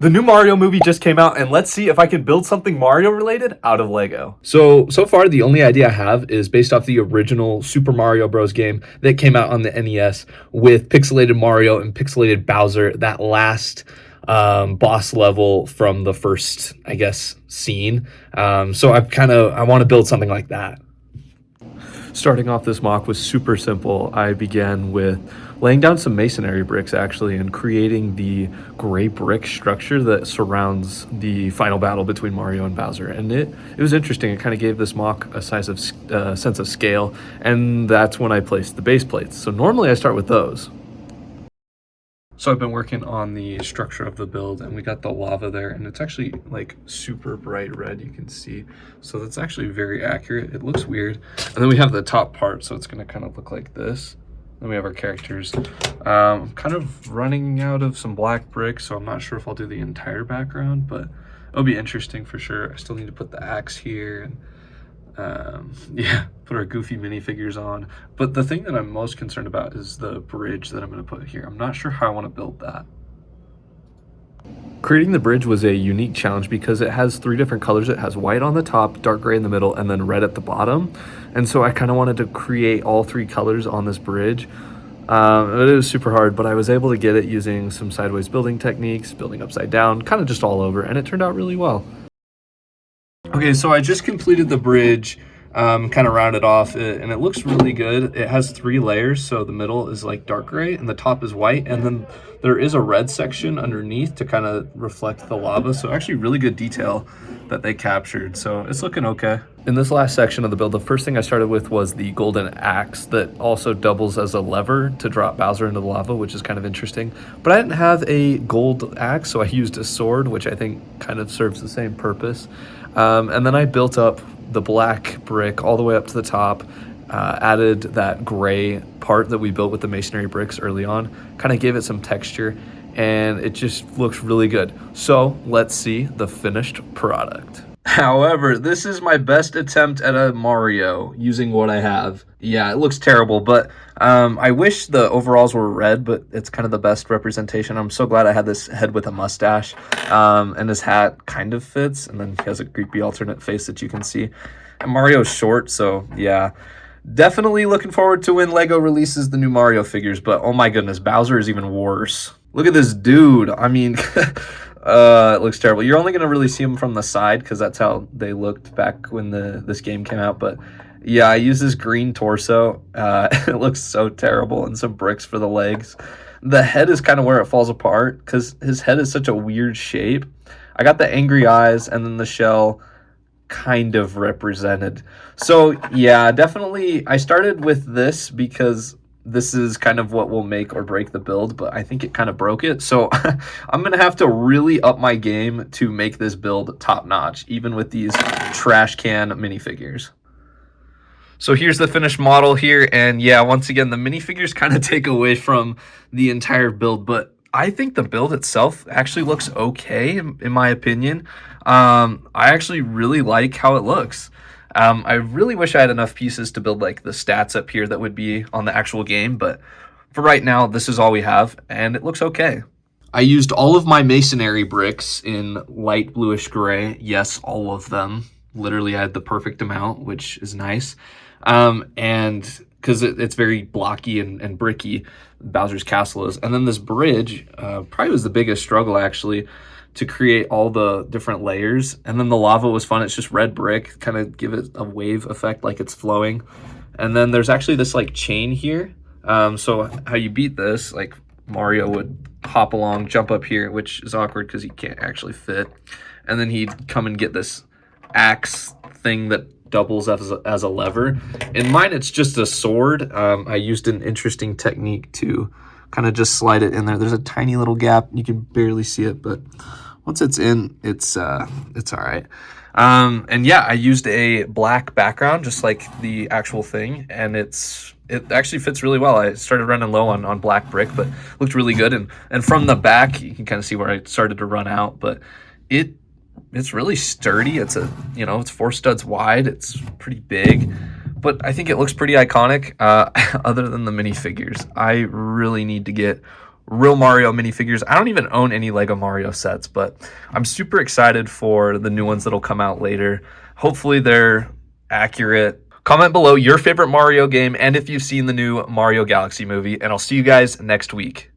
The new Mario movie just came out, and let's see if I can build something Mario related out of Lego. So far, the only idea I have is based off the original Super Mario Bros. Game that came out on the NES with pixelated Mario and pixelated Bowser, that last boss level from the first, I guess, scene. So I want to build something like that. Starting off this mock was super simple. I began with laying down some masonry bricks actually and creating the gray brick structure that surrounds the final battle between Mario and Bowser. And it was interesting. It kind of gave this mock a sense of scale, and that's when I placed the base plates. So normally I start with those. So I've been working on the structure of the build, and we got the lava there, and it's actually like super bright red, you can see. So that's actually very accurate. It looks weird. And then we have the top part, so it's gonna kind of look like this. Then we have our characters. I'm kind of running out of some black bricks, so I'm not sure if I'll do the entire background, but it'll be interesting for sure. I still need to put the axe here, and yeah, put our goofy minifigures on. But the thing that I'm most concerned about is the bridge that I'm going to put here. I'm not sure how I want to build that. Creating the bridge was a unique challenge because it has three different colors. It has white on the top, dark gray in the middle, and then red at the bottom. And so I kind of wanted to create all three colors on this bridge. It was super hard, but I was able to get it using some sideways building techniques, building upside down, kind of just all over, and it turned out really well. Okay, so I just completed the bridge, kind of rounded off it, and it looks really good. It has 3 layers, so the middle is like dark gray and the top is white, and then there is a red section underneath to kind of reflect the lava. So actually really good detail that they captured, so it's looking okay. In this last section of the build, the first thing I started with was the golden axe that also doubles as a lever to drop Bowser into the lava, which is kind of interesting. But I didn't have a gold axe, so I used a sword, which I think kind of serves the same purpose. And then I built up the black brick all the way up to the top, added that gray part that we built with the masonry bricks early on, kind of gave it some texture, and it just looks really good. So let's see the finished product. However, this is my best attempt at a Mario using what I have. Yeah, it looks terrible, but I wish the overalls were red, but it's kind of the best representation. I'm so glad I had this head with a mustache, and his hat kind of fits, and then he has a creepy alternate face that you can see. And Mario's short, so yeah. Definitely looking forward to when LEGO releases the new Mario figures, but oh my goodness, Bowser is even worse. Look at this dude. I mean, it looks terrible. You're only going to really see him from the side because that's how they looked back when this game came out. But yeah, I use this green torso. It looks so terrible, and some bricks for the legs. The head is kind of where it falls apart because his head is such a weird shape. I got the angry eyes and then the shell kind of represented. So yeah, definitely I started with this because this is kind of what will make or break the build, but I think it kind of broke it. So I'm going to have to really up my game to make this build top notch, even with these trash can minifigures. So here's the finished model here. And yeah, once again, the minifigures kind of take away from the entire build, but I think the build itself actually looks okay, in my opinion. I actually really like how it looks. I really wish I had enough pieces to build like the stats up here that would be on the actual game, but for right now, this is all we have, and it looks okay. I used all of my masonry bricks in light bluish gray. Yes, all of them. Literally, I had the perfect amount, which is nice. And because it's very blocky and bricky, Bowser's castle is. And then this bridge probably was the biggest struggle, actually, to create all the different layers. And then the lava was fun. It's just red brick, kind of give it a wave effect like it's flowing. And then there's actually this like chain here. So how you beat this, like Mario would hop along, jump up here, which is awkward because he can't actually fit. And then he'd come and get this axe thing that doubles as a lever. In mine, it's just a sword. I used an interesting technique to kind of just slide it in there. There's a tiny little gap. You can barely see it, but once it's in, it's all right. And yeah, I used a black background, just like the actual thing, and it actually fits really well. I started running low on black brick, but looked really good. And from the back, you can kind of see where I started to run out, but it's really sturdy. It's it's 4 studs wide. It's pretty big, but I think it looks pretty iconic. Other than the minifigures, I really need to get real Mario minifigures. I don't even own any Lego Mario sets, but I'm super excited for the new ones that'll come out later. Hopefully they're accurate. Comment below your favorite Mario game and if you've seen the new Mario Galaxy movie, and I'll see you guys next week.